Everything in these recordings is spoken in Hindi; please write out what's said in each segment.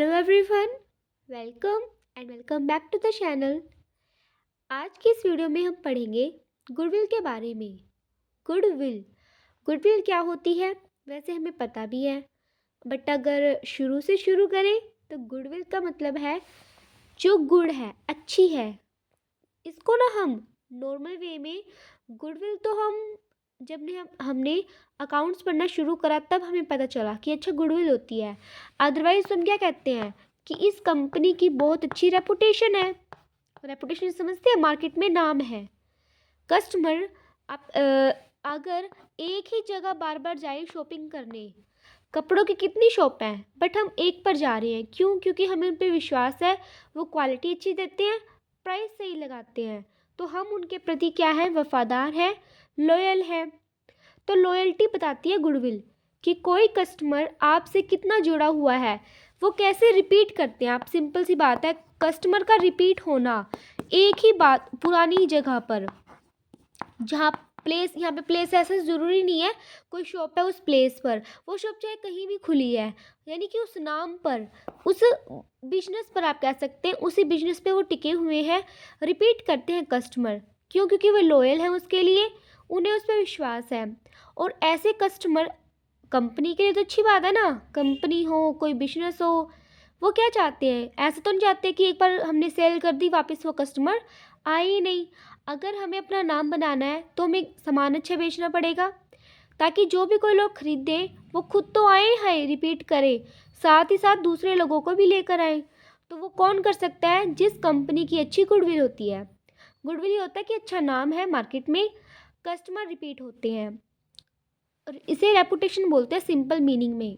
Hello everyone, welcome and welcome back to the channel. आज की इस वीडियो में हम पढ़ेंगे गुडविल के बारे में। गुडविल गुडविल क्या होती है वैसे हमें पता भी है, बट अगर शुरू से शुरू करें तो गुडविल का मतलब है जो गुड है, अच्छी है। इसको ना हम नॉर्मल वे में गुडविल तो हमने अकाउंट्स पढ़ना शुरू करा तब हमें पता चला कि अच्छा गुडविल होती है। अदरवाइज हम क्या कहते हैं कि इस कंपनी की बहुत अच्छी रेपुटेशन है। रेपुटेशन समझते हैं, मार्केट में नाम है। कस्टमर आप अगर एक ही जगह बार बार जाए शॉपिंग करने, कपड़ों की कितनी शॉप हैं बट हम एक पर जा रहे हैं, क्यों? क्योंकि हमें उन पर विश्वास है, वो क्वालिटी अच्छी देते हैं, प्राइस सही लगाते हैं, तो हम उनके प्रति क्या है, वफादार है, लॉयल है। तो लॉयल्टी बताती है गुडविल कि कोई कस्टमर आपसे कितना जुड़ा हुआ है, वो कैसे रिपीट करते हैं आप। सिंपल सी बात है, कस्टमर का रिपीट होना एक ही बात पुरानी जगह पर, जहाँ प्लेस, यहाँ पे प्लेस ऐसा ज़रूरी नहीं है कोई शॉप है उस प्लेस पर, वो शॉप चाहे कहीं भी खुली है, यानी कि उस नाम पर, उस बिजनेस पर आप कह सकते हैं, उसी बिजनेस पे वो टिके हुए हैं, रिपीट करते हैं कस्टमर। क्यों? क्योंकि वो लॉयल हैं उसके लिए, उन्हें उस पर विश्वास है। और ऐसे कस्टमर कंपनी के लिए तो अच्छी बात है ना, कंपनी हो, कोई बिजनेस हो, वो क्या चाहते हैं, ऐसा तो नहीं चाहते कि एक बार हमने सेल कर दी वापस वो कस्टमर आए ही नहीं। अगर हमें अपना नाम बनाना है तो हमें सामान अच्छा बेचना पड़ेगा, ताकि जो भी कोई लोग खरीदे वो खुद तो आए हैं, रिपीट करें, साथ ही साथ दूसरे लोगों को भी लेकर आए। तो वो कौन कर सकता है? जिस कंपनी की अच्छी गुडविल होती है। गुडविल ये होता है कि अच्छा नाम है, मार्केट में कस्टमर रिपीट होते हैं, और इसे रेपुटेशन बोलते हैं सिंपल मीनिंग में।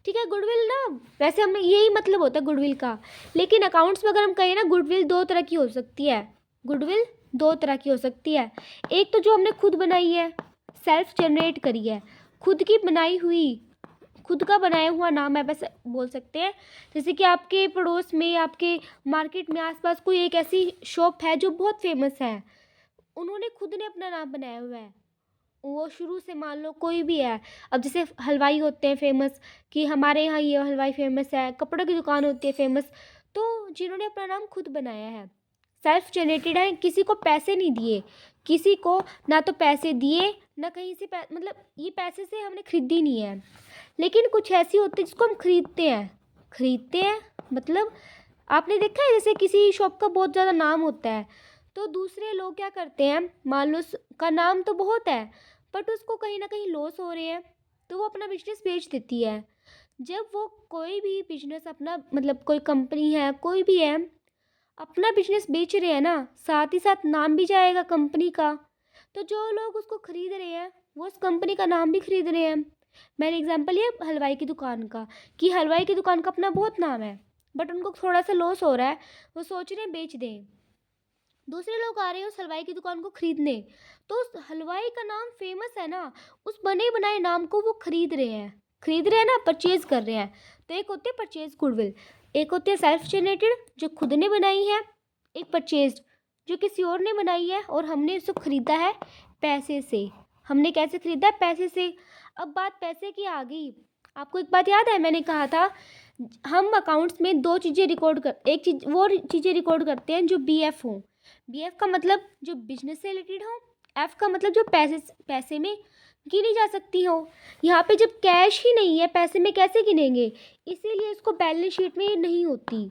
ठीक है, गुडविल ना वैसे हमें यही मतलब होता है गुडविल का, लेकिन अकाउंट्स में अगर हम कहें ना, गुडविल दो तरह की हो सकती है। गुडविल दो तरह की हो सकती है। एक तो जो हमने खुद बनाई है, सेल्फ जनरेट करी है, खुद की बनाई हुई, खुद का बनाया हुआ नाम है, वैसे बोल सकते हैं। जैसे कि आपके पड़ोस में, आपके मार्केट में आसपास कोई एक ऐसी शॉप है जो बहुत फेमस है, उन्होंने खुद ने अपना नाम बनाया हुआ है, वो शुरू से, मान लो कोई भी है। अब जैसे हलवाई होते हैं फेमस, कि हमारे यहाँ ये हलवाई फेमस है, कपड़ों की दुकान होती है फेमस, तो जिन्होंने अपना नाम खुद बनाया है, सेल्फ जनरेटेड है, किसी को पैसे नहीं दिए, किसी को ना तो पैसे दिए ना कहीं से मतलब ये पैसे से हमने खरीदी नहीं है। लेकिन कुछ ऐसी होती है जिसको हम खरीदते हैं। खरीदते हैं मतलब आपने देखा है, जैसे किसी शॉप का बहुत ज़्यादा नाम होता है, तो दूसरे लोग क्या करते हैं, मान लो का नाम तो बहुत है बट उसको कहीं ना कहीं लॉस हो रहे हैं, तो वो अपना बिजनेस बेच देती है। जब वो कोई भी बिजनेस अपना, मतलब कोई कंपनी है, कोई भी है, अपना बिजनेस बेच रहे हैं ना, साथ ही साथ नाम भी जाएगा कंपनी का, तो जो लोग उसको खरीद रहे हैं वो उस कंपनी का नाम भी खरीद रहे हैं। मैंने एग्जांपल लिया हलवाई की दुकान का, कि हलवाई की दुकान का अपना बहुत नाम है बट उनको थोड़ा सा लॉस हो रहा है, वो सोच रहे हैं बेच दें, दूसरे लोग आ रहे हैं उस हलवाई की दुकान को खरीदने, तो उस हलवाई का नाम फेमस है ना, उस बने बनाए नाम को वो खरीद रहे हैं ना, परचेज कर रहे हैं। तो एक होती है परचेज गुडविल, एक होती है सेल्फ जनरेटेड जो खुद ने बनाई है, एक परचेज जो किसी और ने बनाई है और हमने उसको खरीदा है पैसे से। हमने कैसे खरीदा है? पैसे से। अब बात पैसे की आ गई, आपको एक बात याद है, मैंने कहा था हम अकाउंट्स में दो चीज़ें रिकॉर्ड कर, एक चीज़ वो चीज़ें रिकॉर्ड करते हैं जो BF हो। BF का मतलब जो बिजनेस से रिलेटेड हो, F का मतलब जो पैसे में गिनी जा सकती हो। यहाँ पे जब कैश ही नहीं है, पैसे में कैसे गिनेंगे? इसीलिए इसको बैलेंस शीट में नहीं होती,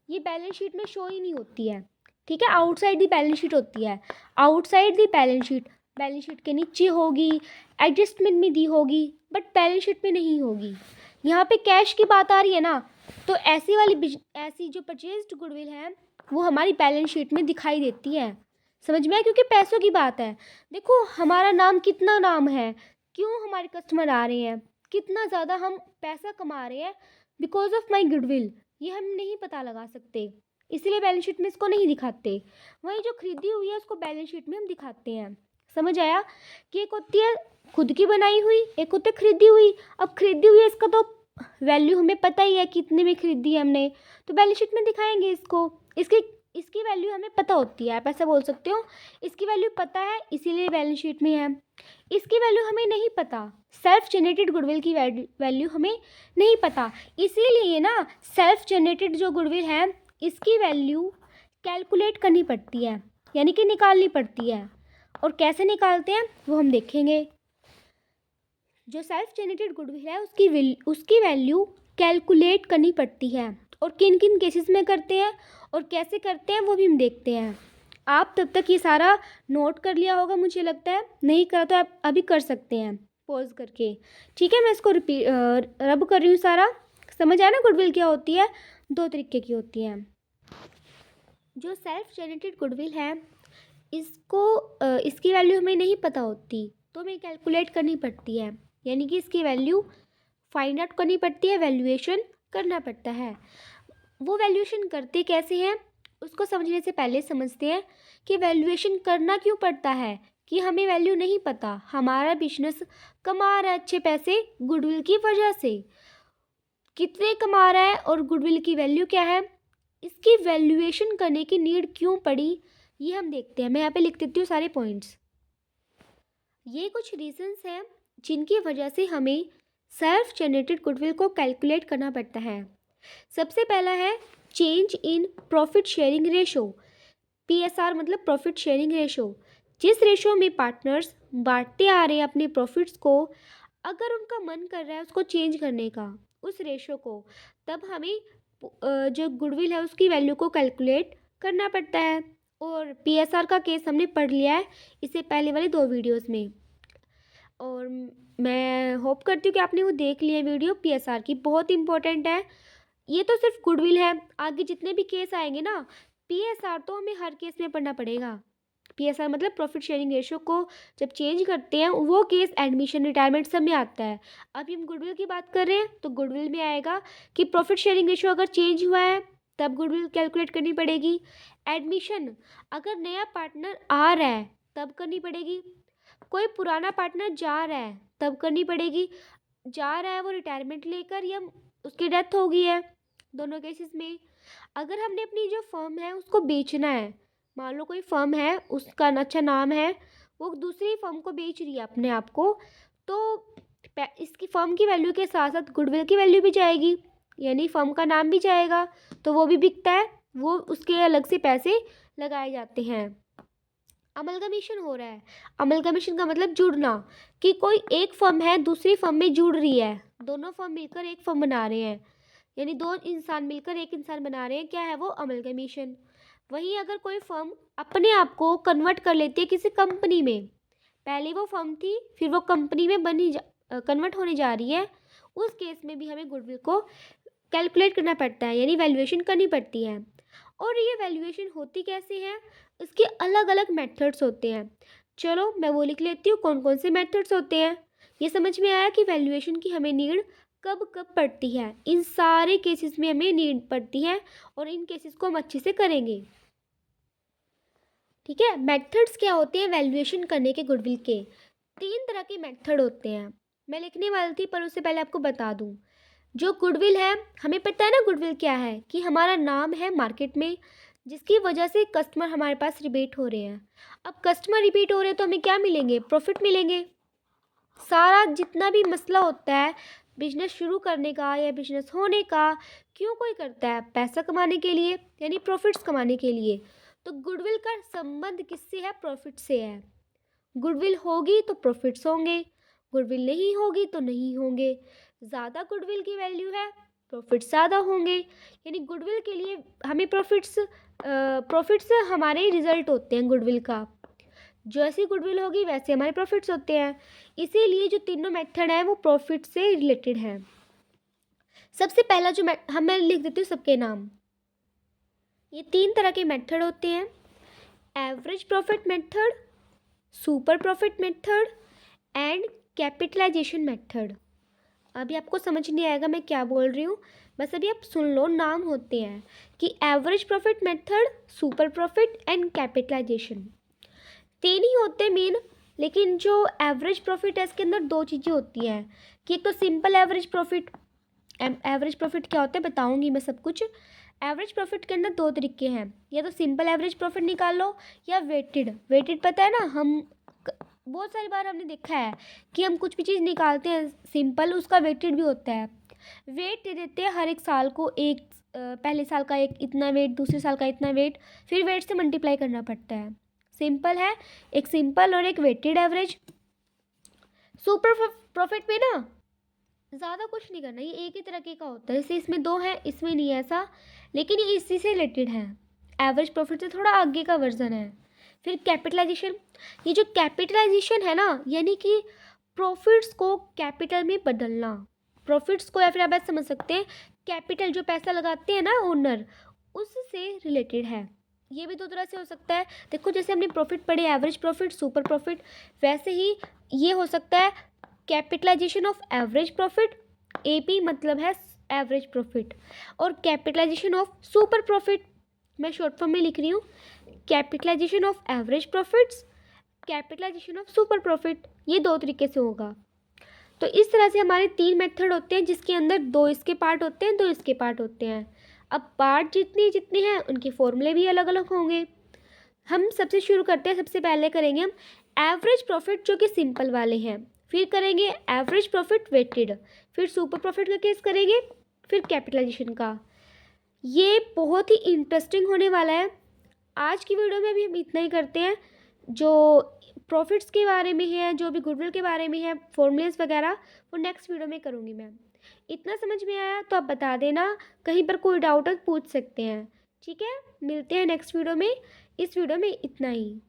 ये बैलेंस शीट में शो ही नहीं होती है। ठीक है, आउटसाइड दी बैलेंस शीट होती है, आउटसाइड दी बैलेंस शीट के नीचे होगी, एडजस्टमेंट में दी होगी, बट बैलेंस शीट में नहीं होगी। यहाँ पे कैश की बात आ रही है ना, तो ऐसी जो परचेज्ड गुडविल है वो हमारी बैलेंस शीट में दिखाई देती है। समझ में आया? क्योंकि पैसों की बात है। देखो हमारा नाम कितना नाम है, क्यों हमारे कस्टमर आ रहे हैं, कितना ज़्यादा हम पैसा कमा रहे हैं बिकॉज ऑफ माई गुडविल, ये हम नहीं पता लगा सकते, इसलिए बैलेंस शीट में इसको नहीं दिखाते। वहीं जो खरीदी हुई है उसको बैलेंस शीट में हम दिखाते हैं। समझ आया? कि एक होती है खुद की बनाई हुई, एक होती है खरीदी हुई। अब खरीदी हुई है, इसका तो वैल्यू हमें पता ही है कितने में खरीदी है हमने, तो बैलेंस शीट में दिखाएंगे इसको। इसकी इसकी वैल्यू हमें पता होती है, आप ऐसा बोल सकते हो। इसकी वैल्यू पता है इसीलिए बैलेंस शीट में है। इसकी वैल्यू हमें नहीं पता, सेल्फ जनरेटेड गुडविल की वैल्यू हमें नहीं पता, इसीलिए ना सेल्फ जनरेटेड जो गुडविल है इसकी वैल्यू कैलकुलेट करनी पड़ती है, यानी कि निकालनी पड़ती है। और कैसे निकालते हैं वो हम देखेंगे। जो सेल्फ जनरेटेड गुडविल है उसकी वैल्यू कैलकुलेट करनी पड़ती है, और किन किन केसेस में करते हैं और कैसे करते हैं वो भी हम देखते हैं। आप तब तक ये सारा नोट कर लिया होगा मुझे लगता है, नहीं करा तो आप अभी कर सकते हैं पॉज करके। ठीक है, मैं इसको रब कर रही हूँ सारा। समझ आया ना गुडविल क्या होती है? 2 तरीके की होती है। जो सेल्फ जनरेटेड गुडविल है इसकी वैल्यू हमें नहीं पता होती, तो हमें कैलकुलेट करनी पड़ती है, यानी कि इसकी वैल्यू फाइंड आउट करनी पड़ती है, वैल्यूएशन करना पड़ता है। वो वैल्यूएशन करते कैसे हैं उसको समझने से पहले समझते हैं कि वैल्यूएशन करना क्यों पड़ता है। कि हमें वैल्यू नहीं पता, हमारा बिजनेस कमा रहा है अच्छे पैसे गुडविल की वजह से, कितने कमा रहा है और गुडविल की वैल्यू क्या है, इसकी वैल्यूएशन करने की नीड क्यों पड़ी, ये हम देखते हैं। मैं यहाँ पे लिख देती हूँ सारे पॉइंट्स। ये कुछ रीजंस हैं जिनकी वजह से हमें सेल्फ जनरेटेड गुडविल को कैलकुलेट करना पड़ता है। सबसे पहला है change in profit sharing ratio. PSR मतलब प्रॉफिट शेयरिंग रेशो। जिस रेशो में पार्टनर्स बांटते आ रहे हैं अपने प्रॉफिट्स को, अगर उनका मन कर रहा है उसको चेंज करने का, उस रेशो को, तब हमें जो गुडविल है उसकी वैल्यू को कैलकुलेट करना पड़ता है। और PSR का केस हमने पढ़ लिया है इससे पहले वाले 2 वीडियोस में, और मैं होप करती हूँ कि आपने वो देख लिया वीडियो। PSR की बहुत इंपॉर्टेंट है। ये तो सिर्फ गुडविल है, आगे जितने भी केस आएंगे ना PSR तो हमें हर केस में पढ़ना पड़ेगा। PSR मतलब प्रॉफिट शेयरिंग रेशो को जब चेंज करते हैं वो केस एडमिशन रिटायरमेंट सब में आता है। अभी हम गुडविल की बात कर रहे हैं तो गुडविल में आएगा कि प्रॉफिट शेयरिंग रेशो अगर चेंज हुआ है तब गुडविल कैलकुलेट करनी पड़ेगी। एडमिशन अगर नया पार्टनर आ रहा है तब करनी पड़ेगी, कोई पुराना पार्टनर जा रहा है तब करनी पड़ेगी। जा रहा है वो रिटायरमेंट लेकर या उसकी डेथ हो गई है, दोनों केसेस में। अगर हमने अपनी जो फर्म है उसको बेचना है, मान लो कोई फर्म है उसका अच्छा नाम है, वो दूसरी फर्म को बेच रही है अपने आप को, तो इसकी फर्म की वैल्यू के साथ साथ गुडविल की वैल्यू भी जाएगी, यानी फर्म का नाम भी जाएगा, तो वो भी बिकता है, वो उसके अलग से पैसे लगाए जाते हैं। अमलगमेशन हो रहा है, अमलगमेशन का मतलब जुड़ना, कि कोई एक फर्म है दूसरी फर्म में जुड़ रही है, दोनों फर्म मिलकर एक फर्म बना रहे हैं, यानी 2 इंसान मिलकर एक इंसान बना रहे हैं, क्या है वो अमलगमेशन। वहीं अगर कोई फर्म अपने आप को कन्वर्ट कर लेती है किसी कंपनी में, पहले वो फर्म थी फिर वो कंपनी में कन्वर्ट होने जा रही है, उस केस में भी हमें गुडविल को कैलकुलेट करना पड़ता है, यानी वैल्यूएशन करनी पड़ती है। और ये वैल्यूएशन होती कैसे है, इसके अलग अलग मेथड्स होते हैं। चलो मैं वो लिख लेती हूँ कौन कौन से मेथड्स होते हैं। ये समझ में आया कि वैल्यूएशन की हमें नीड कब कब पड़ती है। इन सारे केसेस में हमें नीड पड़ती है और इन केसेस को हम अच्छे से करेंगे। ठीक है, मेथड्स क्या होते हैं वैल्यूएशन करने के गुडविल के? 3 तरह के मेथड होते हैं। मैं लिखने वाली थी पर उससे पहले आपको बता दूं, जो गुडविल है हमें पता है ना गुडविल क्या है, कि हमारा नाम है मार्केट में जिसकी वजह से कस्टमर हमारे पास रिपीट हो रहे हैं। अब कस्टमर रिपीट हो रहे हैं तो हमें क्या मिलेंगे, प्रॉफिट मिलेंगे। सारा जितना भी मसला होता है बिजनेस शुरू करने का या बिजनेस होने का, क्यों कोई करता है, पैसा कमाने के लिए, यानी प्रॉफिट्स कमाने के लिए। तो गुडविल का संबंध किससे है, प्रॉफिट से है। गुडविल होगी तो प्रॉफिट्स होंगे, गुडविल नहीं होगी तो नहीं होंगे। ज़्यादा गुडविल की वैल्यू है, प्रॉफिट्स ज़्यादा होंगे, यानी गुडविल के लिए हमें प्रॉफिट्स हमारे रिजल्ट होते हैं गुडविल का। जैसी गुडविल होगी वैसे हमारे प्रॉफिट्स होते हैं, इसीलिए जो तीनों मेथड है वो प्रॉफिट से रिलेटेड है। सबसे पहला जो मैं लिख देती हूँ सबके नाम। ये 3 तरह के मेथड होते हैं, average profit method, super profit method and capitalisation method. अभी आपको समझ नहीं आएगा मैं क्या बोल रही हूँ, बस अभी आप सुन लो। नाम होते हैं कि average profit method, super profit and capitalisation. 3 ही होते हैं मेन, लेकिन जो एवरेज प्रॉफिट है इसके अंदर 2 चीज़ें होती हैं, कि एक तो simple average profit. Average profit क्या होता है बताऊंगी मैं सब कुछ। एवरेज प्रॉफिट के अंदर दो तरीके हैं, या तो सिंपल एवरेज प्रॉफिट निकाल लो या वेटेड। वेटेड पता है ना, हम बहुत सारी बार हमने देखा है कि हम कुछ भी चीज़ निकालते हैं सिंपल, उसका वेटेड भी होता है। वेट दे देते हैं हर एक साल को, एक पहले साल का एक इतना वेट, दूसरे साल का इतना वेट, फिर वेट से मल्टीप्लाई करना पड़ता है। सिंपल है, एक सिंपल और एक वेटेड एवरेज। सुपर प्रॉफिट में ना ज़्यादा कुछ नहीं करना, ये एक ही तरह का होता है। जैसे इसमें दो है, इसमें नहीं है ऐसा, लेकिन ये इसी से रिलेटेड है। एवरेज प्रॉफिट से थोड़ा आगे का वर्जन है। फिर कैपिटलाइजेशन, ये जो कैपिटलाइजेशन है ना, यानी कि प्रॉफिट्स को कैपिटल में बदलना। प्रॉफिट्स को, या फिर आप ऐसे समझ सकते हैं, कैपिटल जो पैसा लगाते हैं ना ओनर, उससे रिलेटेड है। ये भी दो तरह से हो सकता है। देखो जैसे हमने प्रॉफिट पढ़े, एवरेज प्रॉफिट, सुपर प्रॉफिट, वैसे ही ये हो सकता है capitalisation of average profit, AP मतलब है एवरेज प्रॉफिट, और कैपिटलाइजेशन ऑफ सुपर प्रॉफिट, मैं शॉर्ट फॉर्म में लिख रही हूँ, capitalisation of average profits, capitalisation of super profit. ये दो तरीके से होगा। तो इस तरह से हमारे तीन मेथड होते हैं, जिसके अंदर दो इसके पार्ट होते हैं, दो इसके पार्ट होते हैं। अब पार्ट जितने जितने हैं उनके फॉर्मूले भी अलग अलग होंगे। हम सबसे शुरू करते हैं, सबसे पहले करेंगे हम एवरेज प्रॉफिट जो कि सिंपल वाले हैं, फिर करेंगे एवरेज प्रॉफिट वेटेड, फिर सुपर प्रॉफिट का केस करेंगे, फिर कैपिटलाइजेशन का। ये बहुत ही इंटरेस्टिंग होने वाला है। आज की वीडियो में भी हम इतना ही करते हैं। जो प्रॉफिट्स के बारे में है, जो भी गुडविल के बारे में है, फॉर्मूलेस वगैरह, वो नेक्स्ट वीडियो में करूँगी मैं। इतना समझ में आया तो आप बता देना, कहीं पर कोई डाउट है पूछ सकते हैं। ठीक है, मिलते हैं नेक्स्ट वीडियो में। इस वीडियो में इतना ही।